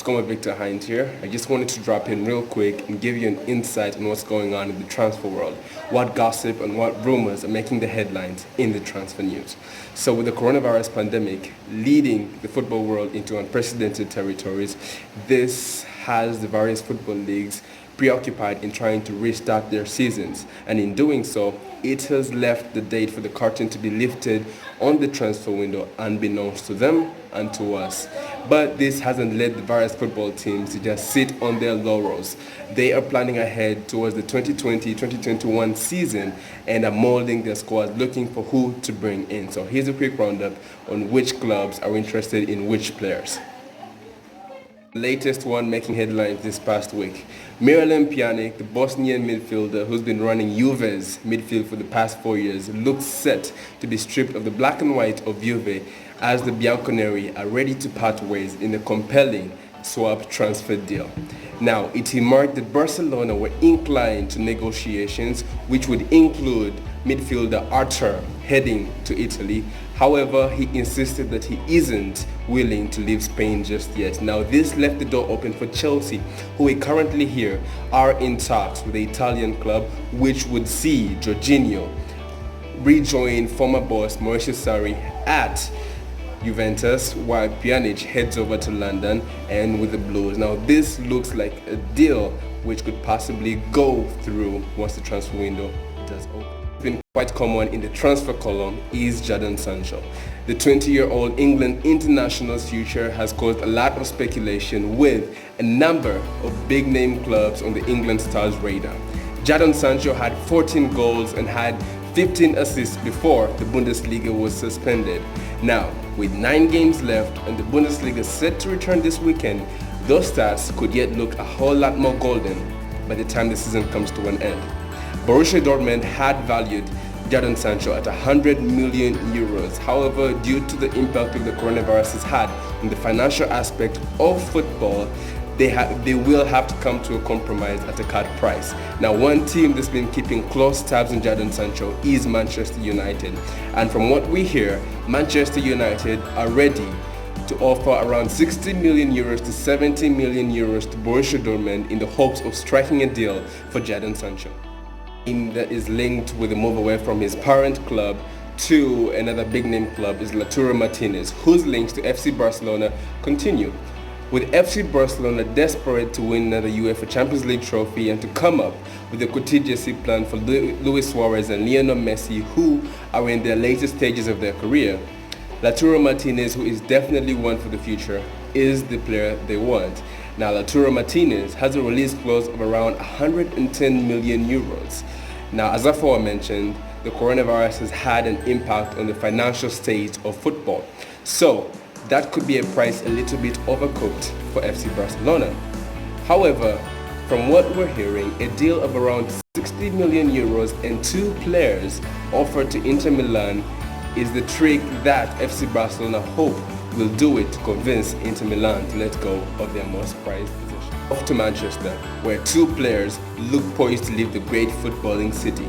Gomer Victor Hind here. I just wanted to drop in real quick and give you an insight on what's going on in the transfer world, what gossip and what rumors are making the headlines in the transfer news. So with the coronavirus pandemic leading the football world into unprecedented territories, this has the various football leagues preoccupied in trying to restart their seasons, and in doing so, it has left the date for the curtain to be lifted on the transfer window unbeknownst to them and to us. But this hasn't led the various football teams to just sit on their laurels. They are planning ahead towards the 2020-2021 season and are molding their squads, looking for who to bring in. So here's a quick roundup on which clubs are interested in which players. Latest one making headlines this past week. Miralem Pjanic, the Bosnian midfielder who's been running Juve's midfield for the past 4 years, looks set to be stripped of the black and white of Juve as the Bianconeri are ready to part ways in a compelling swap transfer deal. Now, it emerged that Barcelona were inclined to negotiations, which would include midfielder Arthur heading to Italy. However, he insisted that he isn't willing to leave Spain just yet. Now, this left the door open for Chelsea, who we currently hear are in talks with the Italian club, which would see Jorginho rejoin former boss Mauricio Sarri at Juventus, while Pjanic heads over to London and with the Blues. Now, this looks like a deal which could possibly go through once the transfer window does open. Been quite common in the transfer column is Jadon Sancho. The 20-year-old England international's future has caused a lot of speculation with a number of big-name clubs on the England Stars radar. Jadon Sancho had 14 goals and had 15 assists before the Bundesliga was suspended. Now, with 9 games left and the Bundesliga set to return this weekend, those stats could yet look a whole lot more golden by the time the season comes to an end. Borussia Dortmund had valued Jadon Sancho at 100 million euros. However, due to the impact of the coronavirus has had on the financial aspect of football, they will have to come to a compromise at a cut price. Now, one team that's been keeping close tabs on Jadon Sancho is Manchester United. And from what we hear, Manchester United are ready to offer around 60 million euros to 70 million euros to Borussia Dortmund in the hopes of striking a deal for Jadon Sancho. That is linked with a move away from his parent club to another big-name club is Lautaro Martinez, whose links to FC Barcelona continue. With FC Barcelona desperate to win another UEFA Champions League trophy and to come up with a contingency plan for Luis Suarez and Lionel Messi, who are in their later stages of their career, Lautaro Martinez, who is definitely one for the future, is the player they want. Now, Lautaro Martinez has a release clause of around 110 million euros. Now, as aforementioned, the coronavirus has had an impact on the financial state of football. So, that could be a price a little bit overcooked for FC Barcelona. However, from what we're hearing, a deal of around 60 million euros and 2 players offered to Inter Milan is the trick that FC Barcelona hope will do it to convince Inter Milan to let go of their most prized possession. Off to Manchester, where 2 players look poised to leave the great footballing city.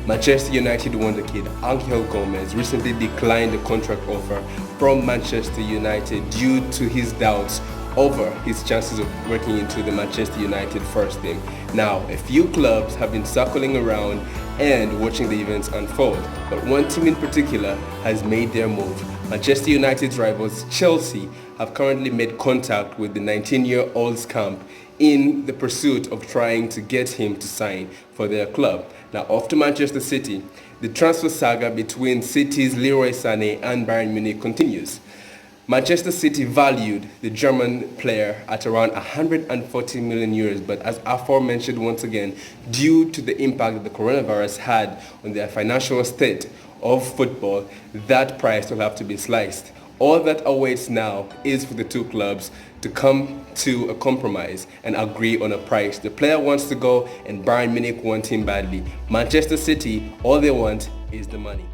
Manchester United wonderkid Angel Gomez recently declined a contract offer from Manchester United due to his doubts over his chances of working into the Manchester United first team. Now, a few clubs have been circling around and watching the events unfold, but one team in particular has made their move. Manchester United's rivals Chelsea have currently made contact with the 19-year-old's camp in the pursuit of trying to get him to sign for their club. Now, off to Manchester City, the transfer saga between City's Leroy Sané and Bayern Munich continues. Manchester City valued the German player at around 140 million euros, but as aforementioned once again, due to the impact that the coronavirus had on their financial state of football, that price will have to be sliced. All that awaits now is for the 2 clubs to come to a compromise and agree on a price. The player wants to go and Bayern Munich wants him badly. Manchester City, all they want is the money.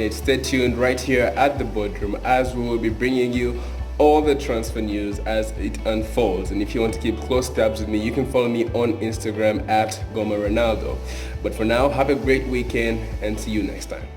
Stay tuned right here at the boardroom as we will be bringing you all the transfer news as it unfolds. And if you want to keep close tabs with me, you can follow me on Instagram at Gomer Ronaldo. But for now, have a great weekend and see you next time.